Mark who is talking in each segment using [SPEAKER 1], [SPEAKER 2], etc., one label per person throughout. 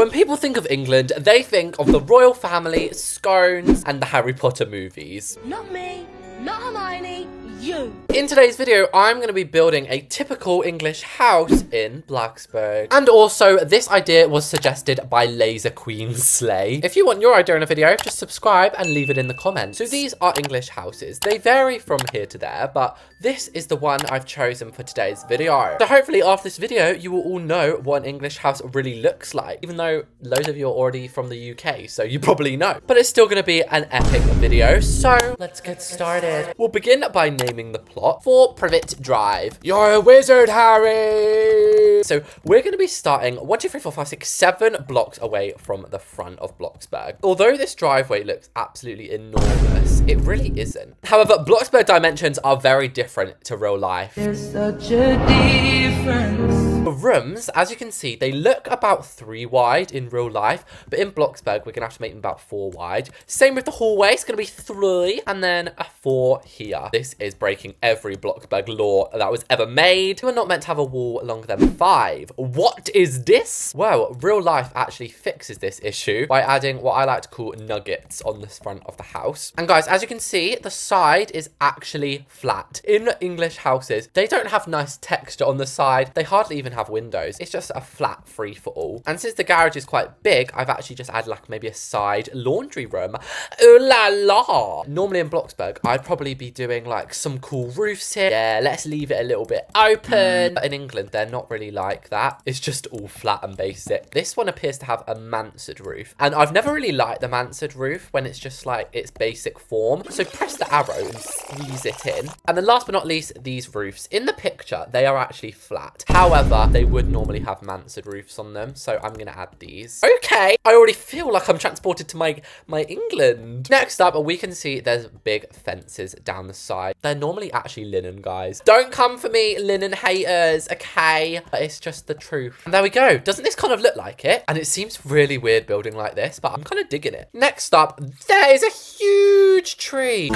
[SPEAKER 1] when people think of England, they think of the royal family, scones, and the Harry Potter movies.
[SPEAKER 2] Not me, not Hermione, you.
[SPEAKER 1] In today's video, I'm going to be building a typical English house in Bloxburg. And also, this idea was suggested by Laser Queen Slay. If you want your idea in a video, just subscribe and leave it in the comments. So these are English houses. They vary from here to there, but this is the one I've chosen for today's video. So hopefully after this video, you will all know what an English house really looks like, even though loads of you are already from the UK, so you probably know. But it's still going to be an epic video, so let's get started. We'll begin by naming the plot for Privet Drive. You're a wizard, Harry! So we're going to be starting 1, 2, 3, 4, 5, 6, 7 blocks away from the front of Bloxburg. Although this driveway looks absolutely enormous, it really isn't. However, Bloxburg dimensions are very different to real life.
[SPEAKER 3] There's such a difference.
[SPEAKER 1] The rooms, as you can see, they look about 3 wide in real life, but in Bloxburg, we're going to have to make them about 4 wide. Same with the hallway, it's going to be 3 and then a 4 here. This is breaking every Bloxburg law that was ever made. You are not meant to have a wall longer than 5. What is this? Well, real life actually fixes this issue by adding what I like to call nuggets on the front of the house. And guys, as you can see, the side is actually flat. In English houses, they don't have nice texture on the side. They hardly even have windows. It's just a flat free-for-all. And since the garage is quite big, I've actually just added like maybe a side laundry room. Ooh la la! Normally in Bloxburg, I'd probably be doing like some cool roofs here. Yeah, let's leave it a little bit open. But in England, they're not really like that. It's just all flat and basic. This one appears to have a mansard roof. And I've never really liked the mansard roof when it's just like its basic form. So press the arrow and squeeze it in. And then last but not least, these roofs. In the picture, they are actually flat. However, they would normally have mansard roofs on them. So I'm going to add these. Okay, I already feel like I'm transported to my England. Next up, we can see there's big fences down the side. They're normally actually linen, guys. Don't come for me, linen haters, okay? But it's just the truth. And there we go. Doesn't this kind of look like it? And it seems really weird building like this, but I'm kind of digging it. Next up, there is a huge tree.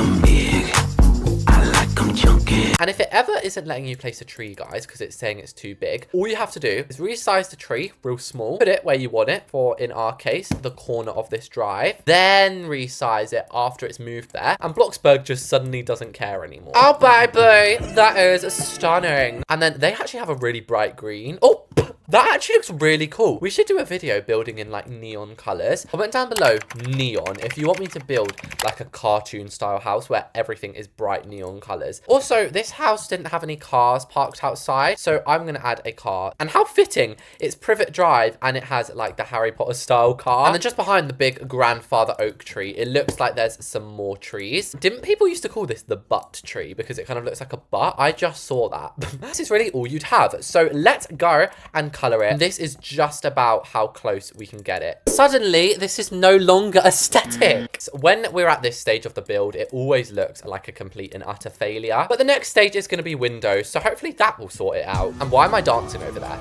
[SPEAKER 1] And if it ever isn't letting you place a tree, guys, because it's saying it's too big, all you have to do is resize the tree real small, put it where you want it for, in our case, the corner of this drive, then resize it after it's moved there. And Bloxburg just suddenly doesn't care anymore. Oh, baby, that is stunning. And then they actually have a really bright green. Oh, that actually looks really cool. We should do a video building in like neon colors. Comment down below neon if you want me to build like a cartoon style house where everything is bright neon colors. Also, this house didn't have any cars parked outside, so I'm going to add a car. And how fitting, it's Privet Drive and it has like the Harry Potter style car. And then just behind the big grandfather oak tree, it looks like there's some more trees. Didn't people used to call this the butt tree because it kind of looks like a butt? I just saw that. This is really all you'd have. So let's go and color it. This is just about how close we can get it. Suddenly, this is no longer aesthetic. When we're at this stage of the build, it always looks like a complete and utter failure. But the next stage is going to be windows, so hopefully that will sort it out. And why am I dancing over there?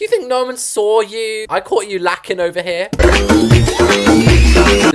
[SPEAKER 1] You think no one saw you? I caught you lacking over here.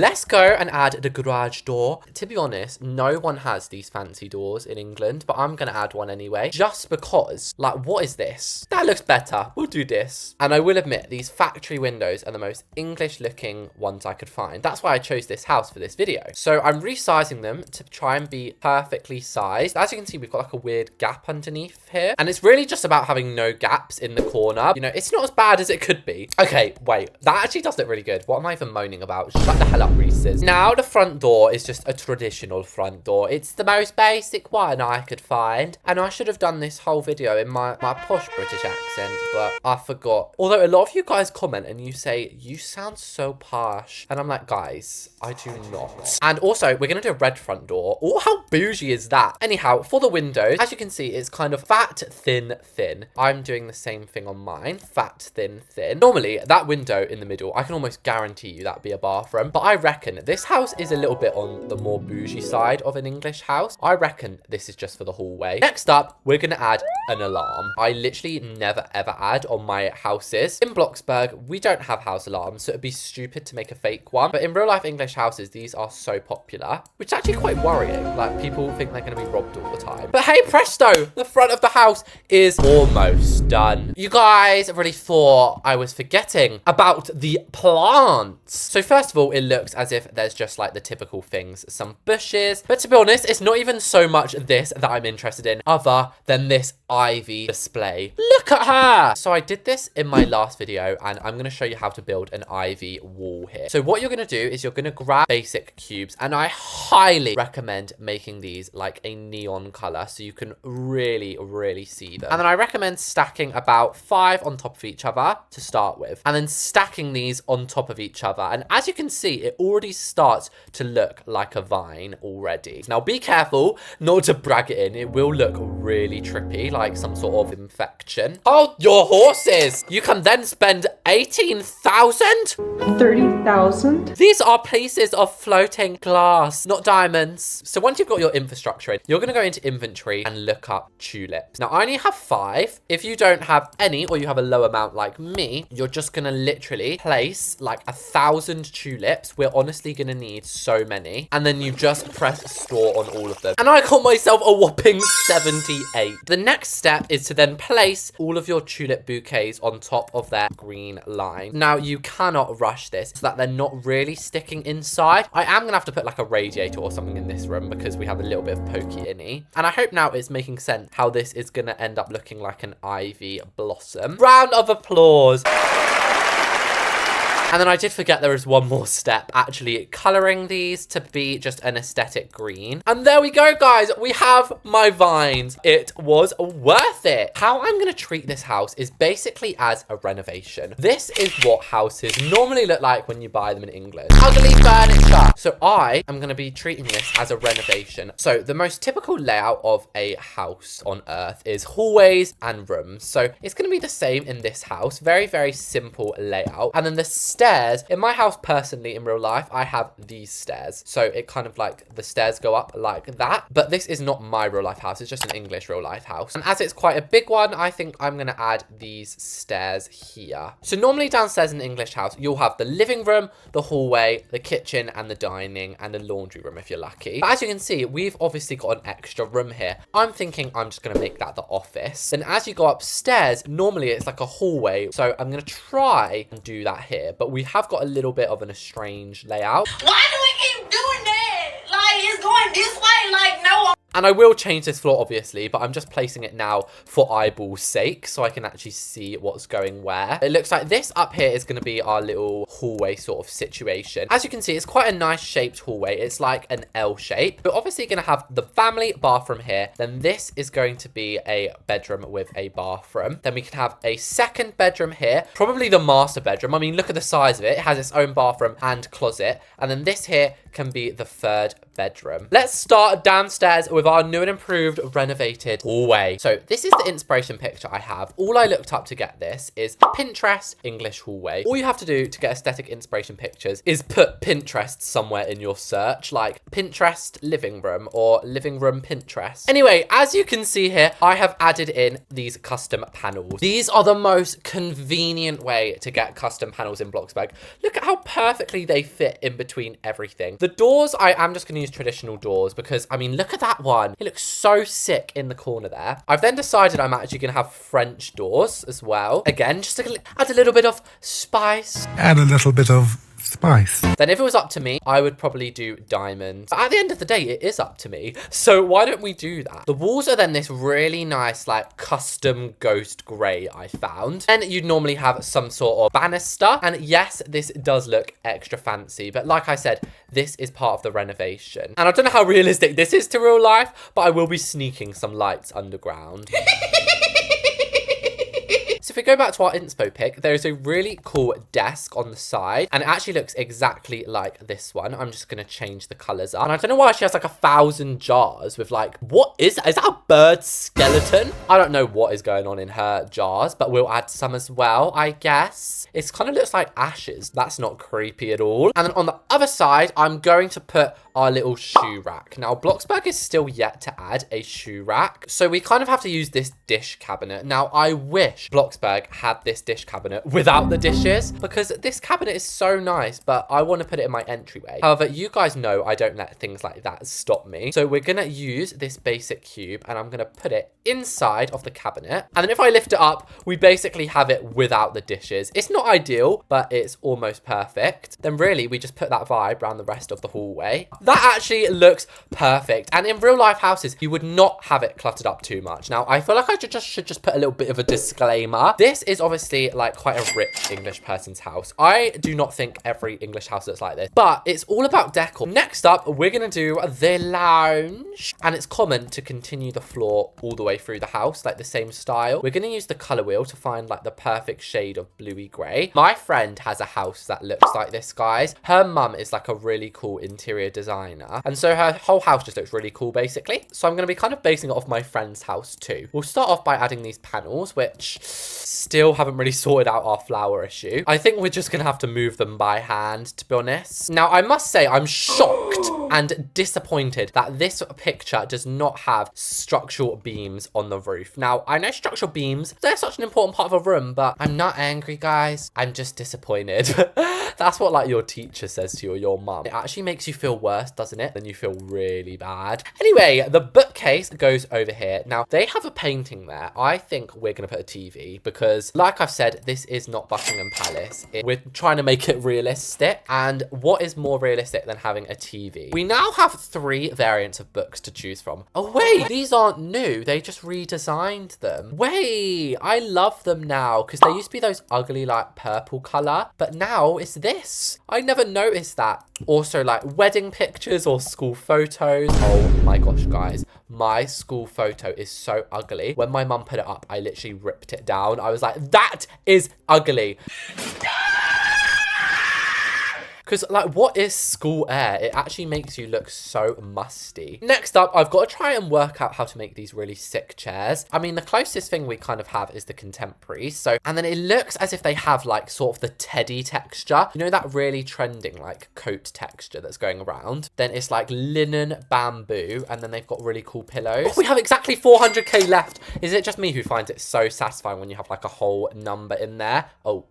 [SPEAKER 1] Let's go and add the garage door. To be honest, no one has these fancy doors in England, but I'm going to add one anyway, just because, like, what is this? That looks better. We'll do this. And I will admit, these factory windows are the most English looking ones I could find. That's why I chose this house for this video. So I'm resizing them to try and be perfectly sized. As you can see, we've got like a weird gap underneath here. And it's really just about having no gaps in the corner. You know, it's not as bad as it could be. Okay, wait, that actually does look really good. What am I even moaning about? Shut the hell up, Reese's. Now the front door is just a traditional front door. It's the most basic one I could find. And I should have done this whole video in my posh British accent, but I forgot. Although a lot of you guys comment and you say, you sound so posh. And I'm like, guys, I do not. And also, we're going to do a red front door. Oh, how bougie is that? Anyhow, for the windows, as you can see, it's kind of fat, thin, thin. I'm doing the same thing on mine. Fat, thin, thin. Normally, that window in the middle, I can almost guarantee you that'd be a bathroom. But I reckon this house is a little bit on the more bougie side of an English house. I reckon this is just for the hallway. Next up, we're going to add an alarm. I literally never ever add on my houses. In Bloxburg, we don't have house alarms, so it'd be stupid to make a fake one. But in real life English houses, these are so popular, which is actually quite worrying. Like, people think they're going to be robbed all the time. But hey, presto, the front of the house is almost done. You guys really thought I was forgetting about the plants. So first of all, it looks as if there's just like the typical things, some bushes. But to be honest, it's not even so much this that I'm interested in other than this ivy display. Look at her. So I did this in my last video and I'm going to show you how to build an ivy wall here. So what you're going to do is you're going to grab basic cubes, and I highly recommend making these like a neon color so you can really see them. And then I recommend stacking about 5 on top of each other to start with, and then stacking these on top of each other. And as you can see, it already starts to look like a vine already. Now be careful not to brag it in. It will look really trippy, like some sort of infection. Hold your horses. You can then spend 18,000?
[SPEAKER 3] 30,000?
[SPEAKER 1] These are pieces of floating glass, not diamonds. So once you've got your infrastructure in, you're going to go into inventory and look up tulips. Now I only have 5. If you don't have any, or you have a low amount like me, you're just going to literally place like 1,000 tulips. We're honestly going to need so many. And then you just press store on all of them. And I got myself a whopping 78. The next step is to then place all of your tulip bouquets on top of their green line. Now you cannot rush this so that they're not really sticking inside. I am gonna have to put like a radiator or something in this room because we have a little bit of pokey innie. And I hope now it's making sense how this is gonna end up looking like an ivy blossom. Round of applause. And then I did forget there is one more step, actually colouring these to be just an aesthetic green. And there we go, guys. We have my vines. It was worth it. How I'm going to treat this house is basically as a renovation. This is what houses normally look like when you buy them in England. Ugly furniture. So I am going to be treating this as a renovation. So the most typical layout of a house on earth is hallways and rooms. So it's going to be the same in this house. Very simple layout. And then the stairs. In my house, personally, in real life, I have these stairs. So it kind of like the stairs go up like that. But this is not my real life house. It's just an English real life house. And as it's quite a big one, I think I'm going to add these stairs here. So normally downstairs in an English house, you'll have the living room, the hallway, the kitchen, and the dining, and the laundry room if you're lucky. But as you can see, we've obviously got an extra room here. I'm thinking I'm just going to make that the office. Then as you go upstairs, normally it's like a hallway. So I'm going to try and do that here. But we have got a little bit of an strange layout.
[SPEAKER 2] Why do we keep doing that? Like, it's going this way, like, no.
[SPEAKER 1] And I will change this floor, obviously, but I'm just placing it now for eyeball's sake so I can actually see what's going where. It looks like this up here is going to be our little hallway sort of situation. As you can see, it's quite a nice shaped hallway. It's like an L shape. We're obviously going to have the family bathroom here. Then this is going to be a bedroom with a bathroom. Then we can have a second bedroom here, probably the master bedroom. I mean, look at the size of it. It has its own bathroom and closet. And then this here can be the third bedroom. Let's start downstairs with our new and improved renovated hallway. So this is the inspiration picture I have. All I looked up to get this is Pinterest English hallway. All you have to do to get aesthetic inspiration pictures is put Pinterest somewhere in your search, like Pinterest living room or living room Pinterest. Anyway, as you can see here, I have added in these custom panels. These are the most convenient way to get custom panels in Bloxburg. Look at how perfectly they fit in between everything. The doors, I am just going to use traditional doors because, I mean, look at that one. It looks so sick in the corner there. I've then decided I'm actually going to have French doors as well. Again, just to add a little bit of spice.
[SPEAKER 4] Add a little bit of spice.
[SPEAKER 1] Then if it was up to me, I would probably do diamonds. But at the end of the day, it is up to me. So why don't we do that? The walls are then this really nice, like, custom ghost grey I found. And you'd normally have some sort of banister. And yes, this does look extra fancy. But like I said, this is part of the renovation. And I don't know how realistic this is to real life, but I will be sneaking some lights underground. So if we go back to our inspo pic, there is a really cool desk on the side, and it actually looks exactly like this one. I'm just going to change the colours up. And I don't know why she has like 1,000 jars with like, what is that? Is that a bird skeleton? I don't know what is going on in her jars, but we'll add some as well, I guess. It kind of looks like ashes. That's not creepy at all. And then on the other side, I'm going to put our little shoe rack. Now, Bloxburg is still yet to add a shoe rack, so we kind of have to use this dish cabinet. Now, I wish Bloxburg Bloxburg had this dish cabinet without the dishes because this cabinet is so nice, but I want to put it in my entryway. However, you guys know I don't let things like that stop me. So we're going to use this basic cube and I'm going to put it inside of the cabinet. And then if I lift it up, we basically have it without the dishes. It's not ideal, but it's almost perfect. Then really, we just put that vibe around the rest of the hallway. That actually looks perfect. And in real life houses, you would not have it cluttered up too much. Now, I feel like I should just put a little bit of a disclaimer. This is obviously like quite a rich English person's house. I do not think every English house looks like this, but it's all about decor. Next up, we're going to do the lounge. And it's common to continue the floor all the way through the house, like the same style. We're going to use the color wheel to find like the perfect shade of bluey gray. My friend has a house that looks like this, guys. Her mum is like a really cool interior designer. And so her whole house just looks really cool, basically. So I'm going to be kind of basing it off my friend's house too. We'll start off by adding these panels, which still haven't really sorted out our flower issue. I think we're just going to have to move them by hand, to be honest. Now, I must say I'm shocked and disappointed that this picture does not have structural beams on the roof. Now, I know structural beams, they're such an important part of a room, but I'm not angry, guys. I'm just disappointed. That's what like your teacher says to you or your mum. It actually makes you feel worse, doesn't it? Then you feel really bad. Anyway, the bookcase goes over here. Now, they have a painting there. I think we're going to put a TV because, like I've said, this is not Buckingham Palace. We're trying to make it realistic. And what is more realistic than having a TV? We now have 3 variants of books to choose from. Oh, wait, these aren't new. They just redesigned them. Wait, I love them now because they used to be those ugly, like, purple color. But now it's this. I never noticed that. Also, like, wedding pictures or school photos. Oh my gosh, guys. My school photo is so ugly. When my mum put it up, I literally ripped it down. I was like, that is ugly. Because, like, what is school air? It actually makes you look so musty. Next up, I've got to try and work out how to make these really sick chairs. I mean, the closest thing we kind of have is the contemporary. So, and then it looks as if they have, like, sort of the teddy texture. You know that really trending, like, coat texture that's going around? Then it's, like, linen bamboo. And then they've got really cool pillows. Oh, we have exactly 400k left. Is it just me who finds it so satisfying when you have, like, a whole number in there? Oh,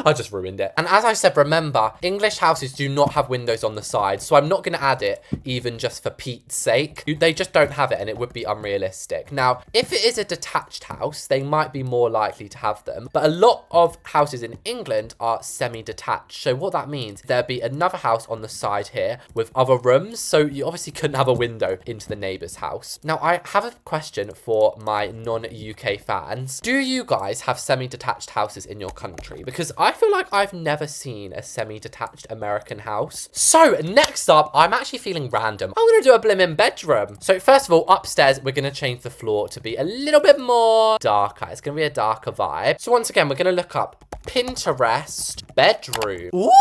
[SPEAKER 1] I just ruined it. And as I said, remember, English houses do not have windows on the side, so I'm not going to add it even just for Pete's sake. They just don't have it and it would be unrealistic. Now, if it is a detached house, they might be more likely to have them, but a lot of houses in England are semi-detached. So what that means, there'd be another house on the side here with other rooms, so you obviously couldn't have a window into the neighbour's house. Now, I have a question for my non-UK fans. Do you guys have semi-detached houses in your country? Because I feel like I've never seen a semi-detached American house. So next up, I'm actually feeling random. I'm going to do a blimmin' bedroom. So first of all, upstairs, we're going to change the floor to be a little bit more darker. It's going to be a darker vibe. So once again, we're going to look up Pinterest bedroom. Ooh!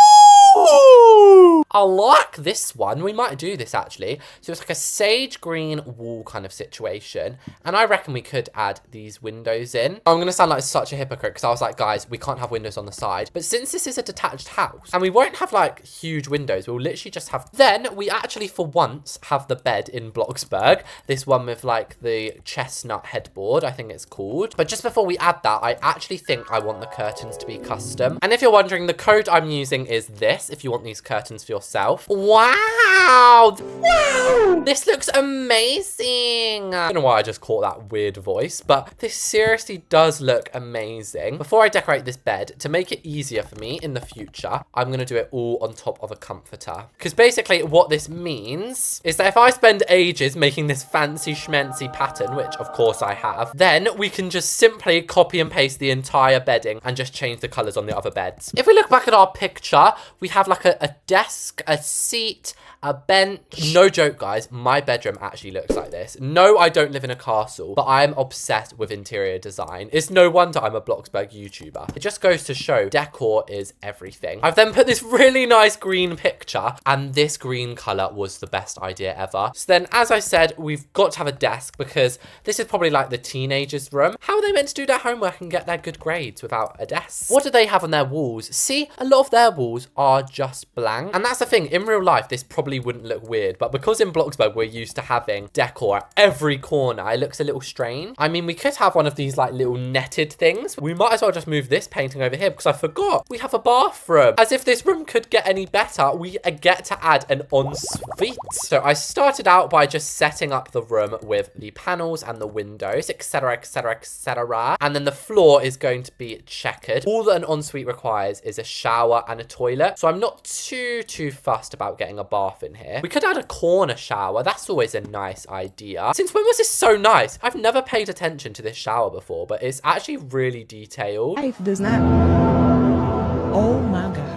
[SPEAKER 1] I like this one. We might do this actually. So it's like a sage green wall kind of situation. And I reckon we could add these windows in. I'm going to sound like such a hypocrite because I was like, guys, we can't have windows on the side. But since this is a detached house and we won't have like huge windows, we'll literally just have, then we actually for once have the bed in Bloxburg. This one with like the chestnut headboard, I think it's called. But just before we add that, I actually think I want the curtains to be custom. And if you're wondering, the code I'm using is this, if you want these curtains for yourself. Wow! Wow! This looks amazing. I don't know why I just caught that weird voice, but this seriously does look amazing. Before I decorate this bed, to make it easier for me in the future, I'm going to do it all on top of a comforter. Because basically what this means is that if I spend ages making this fancy schmancy pattern, which of course I have, then we can just simply copy and paste the entire bedding and just change the colours on the other beds. If we look back at our picture, we have like a desk, a seat, a bench. No joke, guys, my bedroom actually looks like this. No, I don't live in a castle, but I'm obsessed with interior design. It's no wonder I'm a Bloxburg YouTuber. It just goes to show decor is everything. I've then put this really nice green picture, and this green color was the best idea ever. So then, as I said, we've got to have a desk because this is probably like the teenagers' room. How are they meant to do their homework and get their good grades without a desk? What do they have on their walls? See, a lot of their walls are just blank. And that's the thing, in real life, this probably probably wouldn't look weird, but because in Bloxburg we're used to having decor at every corner, it looks a little strange. I mean, we could have one of these like little netted things. We might as well just move this painting over here because I forgot we have a bathroom. As if this room could get any better, we get to add an ensuite. So I started out by just setting up the room with the panels and the windows, etc, etc, etc. And then the floor is going to be checkered. All that an ensuite requires is a shower and a toilet. So I'm not too fussed about getting a bath in here. We could add a corner shower. That's always a nice idea. Since when was this so nice? I've never paid attention to this shower before, but it's actually really detailed.
[SPEAKER 5] Life does not. Oh my God.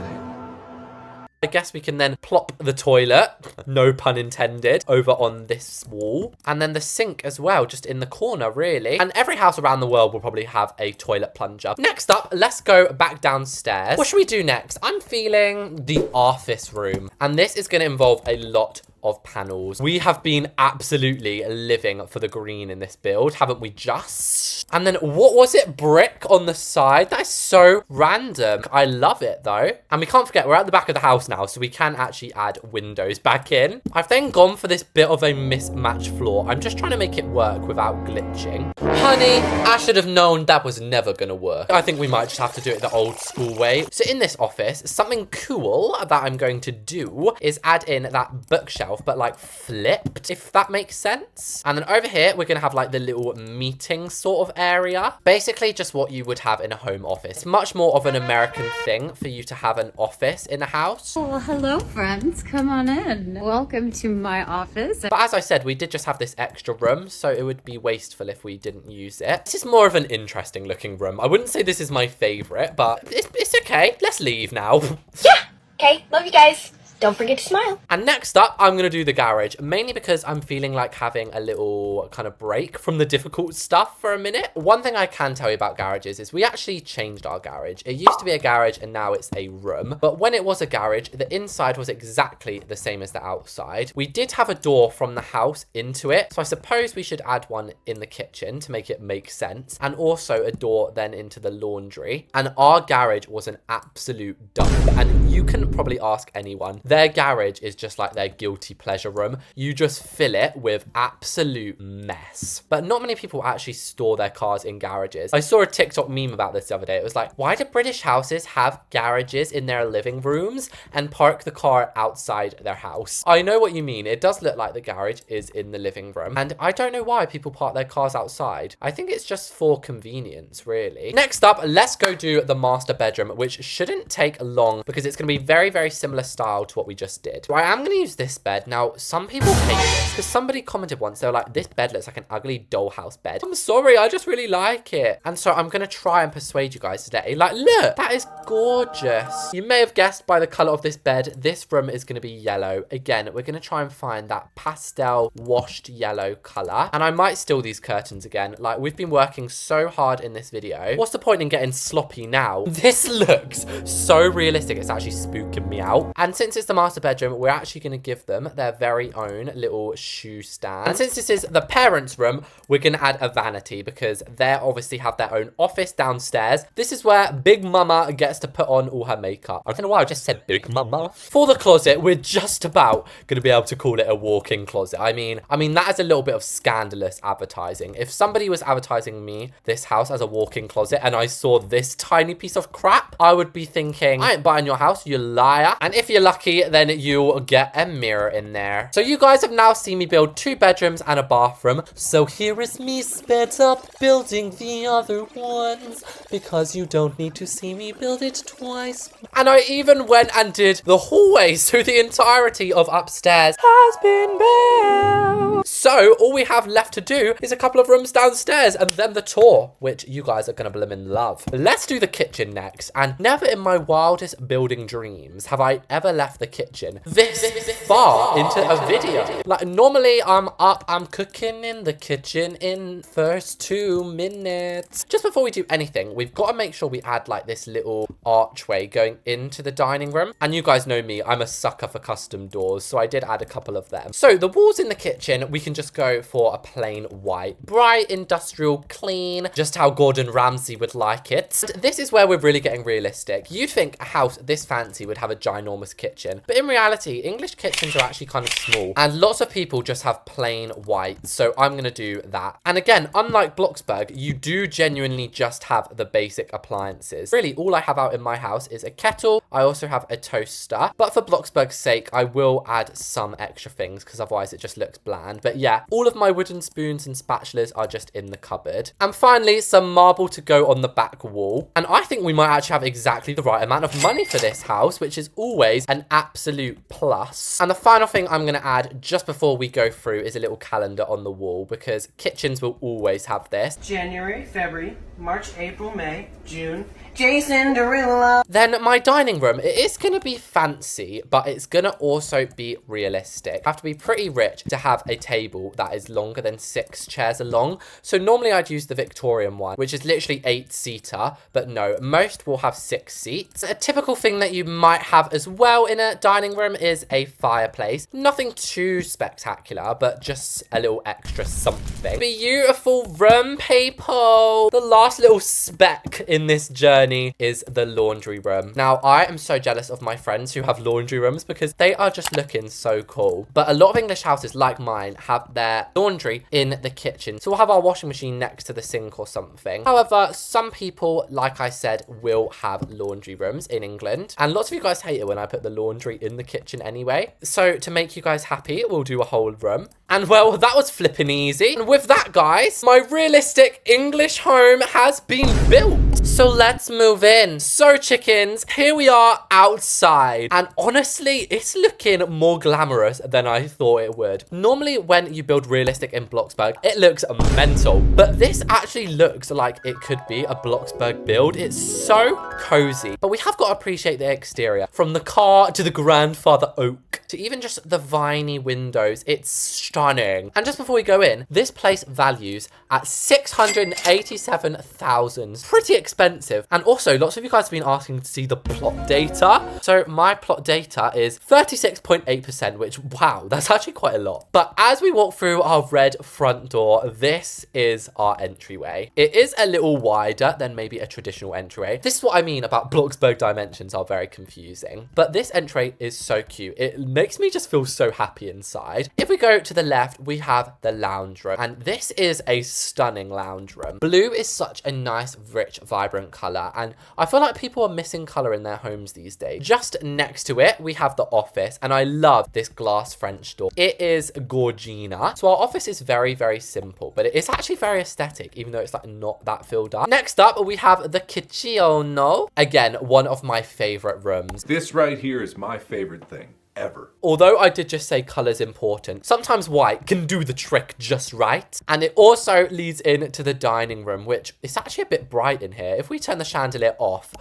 [SPEAKER 1] I guess we can then plop the toilet, no pun intended, over on this wall. And then the sink as well, just in the corner, really. And every house around the world will probably have a toilet plunger. Next up, let's go back downstairs. What should we do next? I'm feeling the office room. And this is going to involve a lot of panels. We have been absolutely living for the green in this build, haven't we just? And then what was it? Brick on the side? That is so random. I love it though. And we can't forget, we're at the back of the house now, so we can actually add windows back in. I've then gone for this bit of a mismatched floor. I'm just trying to make it work without glitching. Honey, I should have known that was never gonna work. I think we might just have to do it the old school way. So in this office, something cool that I'm going to do is add in that bookshelf, but like flipped, if that makes sense. And then over here, we're gonna have like the little meeting sort of area. Basically just what you would have in a home office. It's much more of an American thing for you to have an office in a house.
[SPEAKER 6] Well, hello friends, come on in. Welcome to my office.
[SPEAKER 1] But as I said, we did just have this extra room, so it would be wasteful if we didn't use it. This is more of an interesting looking room. I wouldn't say this is my favorite, but it's okay. Let's leave now.
[SPEAKER 7] Yeah. Okay. Love you guys. Don't forget to smile.
[SPEAKER 1] And next up, I'm going to do the garage, mainly because I'm feeling like having a little kind of break from the difficult stuff for a minute. One thing I can tell you about garages is we actually changed our garage. It used to be a garage and now it's a room. But when it was a garage, the inside was exactly the same as the outside. We did have a door from the house into it. So I suppose we should add one in the kitchen to make it make sense. And also a door then into the laundry. And our garage was an absolute dump. And you can probably ask anyone. Their garage is just like their guilty pleasure room. You just fill it with absolute mess. But not many people actually store their cars in garages. I saw a TikTok meme about this the other day. It was like, why do British houses have garages in their living rooms and park the car outside their house? I know what you mean. It does look like the garage is in the living room. And I don't know why people park their cars outside. I think it's just for convenience, really. Next up, let's go do the master bedroom, which shouldn't take long because it's going to be very, very similar style to what we just did. So I am going to use this bed. Now, some people hate this because somebody commented once, they were like, this bed looks like an ugly dollhouse bed. I'm sorry, I just really like it. And so I'm going to try and persuade you guys today. Like, look, that is gorgeous. You may have guessed by the color of this bed, this room is going to be yellow. Again, we're going to try and find that pastel washed yellow color. And I might steal these curtains again. Like, we've been working so hard in this video. What's the point in getting sloppy now? This looks so realistic. It's actually spooking me out. And since it's the master bedroom, we're actually going to give them their very own little shoe stand. And since this is the parents' room, we're going to add a vanity because they obviously have their own office downstairs. This is where Big Mama gets to put on all her makeup. I don't know why I just said Big Mama. For the closet, we're just about going to be able to call it a walk-in closet. I mean, that is a little bit of scandalous advertising. If somebody was advertising me, this house, as a walk-in closet, and I saw this tiny piece of crap, I would be thinking, I ain't buying your house, you liar. And if you're lucky, then you'll get a mirror in there. So you guys have now seen me build 2 bedrooms and a bathroom. So here is me sped up building the other ones because you don't need to see me build it twice. And I even went and did the hallway, so the entirety of upstairs has been built. So all we have left to do is a couple of rooms downstairs and then the tour, which you guys are gonna blimmin' love. Let's do the kitchen next. And never in my wildest building dreams have I ever left the kitchen this far into a video. Like, normally I'm cooking in the kitchen in first 2 minutes. Just before we do anything, we've got to make sure we add like this little archway going into the dining room. And you guys know me, I'm a sucker for custom doors, so I did add a couple of them. So the walls in the kitchen, we can just go for a plain white, bright, industrial, clean, just how Gordon Ramsay would like it. And this is where we're really getting realistic. You'd think a house this fancy would have a ginormous kitchen. But in reality, English kitchens are actually kind of small, and lots of people just have plain white. So I'm going to do that. And again, unlike Bloxburg, you do genuinely just have the basic appliances. Really, all I have out in my house is a kettle. I also have a toaster. But for Bloxburg's sake, I will add some extra things because otherwise it just looks bland. But yeah, all of my wooden spoons and spatulas are just in the cupboard. And finally, some marble to go on the back wall. And I think we might actually have exactly the right amount of money for this house, which is always an absolute plus. And the final thing I'm going to add just before we go through is a little calendar on the wall, because kitchens will always have this.
[SPEAKER 5] January, February, March, April, May, June, Jason Derulo.
[SPEAKER 1] Then my dining room, it is going to be fancy, but it's going to also be realistic. I have to be pretty rich to have a table that is longer than 6 chairs long. So normally I'd use the Victorian one, which is literally 8-seater, but no, most will have 6 seats. A typical thing that you might have as well in a dining room is a fireplace. Nothing too spectacular, but just a little extra something. Beautiful room, people. The last little speck in this journey is the laundry room. Now, I am so jealous of my friends who have laundry rooms because they are just looking so cool. But a lot of English houses, like mine, have their laundry in the kitchen. So we'll have our washing machine next to the sink or something. However, some people, like I said, will have laundry rooms in England. And lots of you guys hate it when I put the laundry in the kitchen anyway. So to make you guys happy, we'll do a whole room. And well, that was flipping easy. And with that, guys, my realistic English home has been built. So let's move in. So chickens, here we are outside. And honestly, it's looking more glamorous than I thought it would. Normally, when you build realistic in Bloxburg, it looks mental. But this actually looks like it could be a Bloxburg build. It's so cozy. But we have got to appreciate the exterior. From the car to the grandfather oak to even just the viney windows. It's stunning. And just before we go in, this place values at 687,000. Pretty expensive. And also, lots of you guys have been asking to see the plot data. So my plot data is 36.8%, which, wow, that's actually quite a lot. But as we walk through our red front door, this is our entryway. It is a little wider than maybe a traditional entryway. This is what I mean about Bloxburg dimensions are very confusing. But this entryway is so cute. It makes me just feel so happy inside. If we go to the left, we have the lounge room. And this is a stunning lounge room. Blue is such a nice, rich, vibrant color. And I feel like people are missing color in their homes these days. Just next to it, we have the office. And I love this glass French door. It is Gorgina. So our office is very, very simple. But it is actually very aesthetic, even though it's like not that filled up. Next up, we have the kitchen. Again, one of my favorite rooms.
[SPEAKER 8] This right here is my favorite thing ever.
[SPEAKER 1] Although I did just say color's important, sometimes white can do the trick just right. And it also leads into the dining room, which is actually a bit bright in here. If we turn the chandelier off,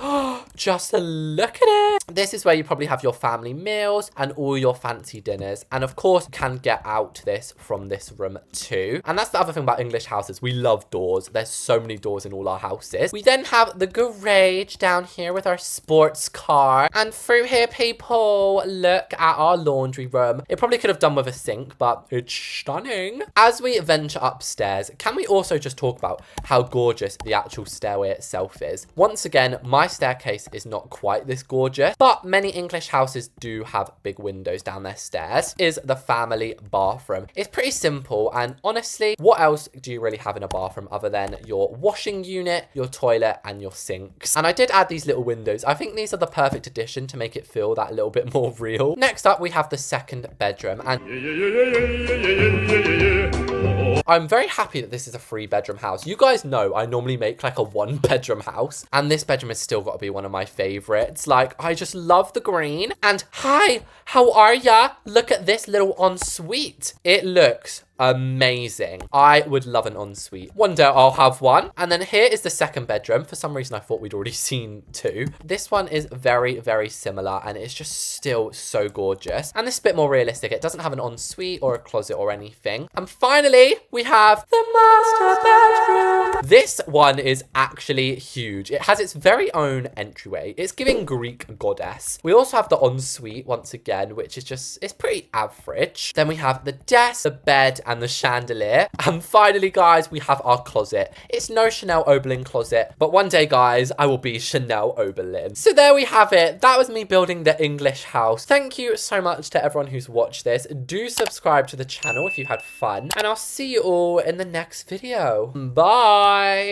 [SPEAKER 1] just look at it. This is where you probably have your family meals and all your fancy dinners. And of course, you can get out this from this room too. And that's the other thing about English houses. We love doors. There's so many doors in all our houses. We then have the garage down here with our sports car. And through here, people, look at our laundry room. It probably could have done with a sink, but it's stunning. As we venture upstairs, can we also just talk about how gorgeous the actual stairway itself is? Once again, my staircase is not quite this gorgeous, but many English houses do have big windows down their stairs. Is the family bathroom. It's pretty simple, and honestly, what else do you really have in a bathroom other than your washing unit, your toilet, and your sinks? And I did add these little windows. I think these are the perfect addition to make it feel that little bit more real. Next up, we have the second bedroom, and I'm very happy that this is a 3-bedroom house. You guys know I normally make like a 1-bedroom house, and this bedroom has still got to be one of my favorites. Like, I just love the green. And hi, how are ya? Look at this little ensuite. It looks amazing. I would love an ensuite. One day I'll have one. And then here is the second bedroom. For some reason, I thought we'd already seen 2. This one is very, very similar, and it's just still so gorgeous. And this is a bit more realistic. It doesn't have an ensuite or a closet or anything. And finally, we have the master bedroom. This one is actually huge. It has its very own entryway. It's giving Greek goddess. We also have the ensuite once again, which is just, it's pretty average. Then we have the desk, the bed, and the chandelier. And finally, guys, we have our closet. It's no Chanel Oberlin closet, but one day, guys, I will be Chanel Oberlin. So there we have it. That was me building the English house. Thank you so much to everyone who's watched this. Do subscribe to the channel if you had fun, and I'll see you all in the next video. Bye.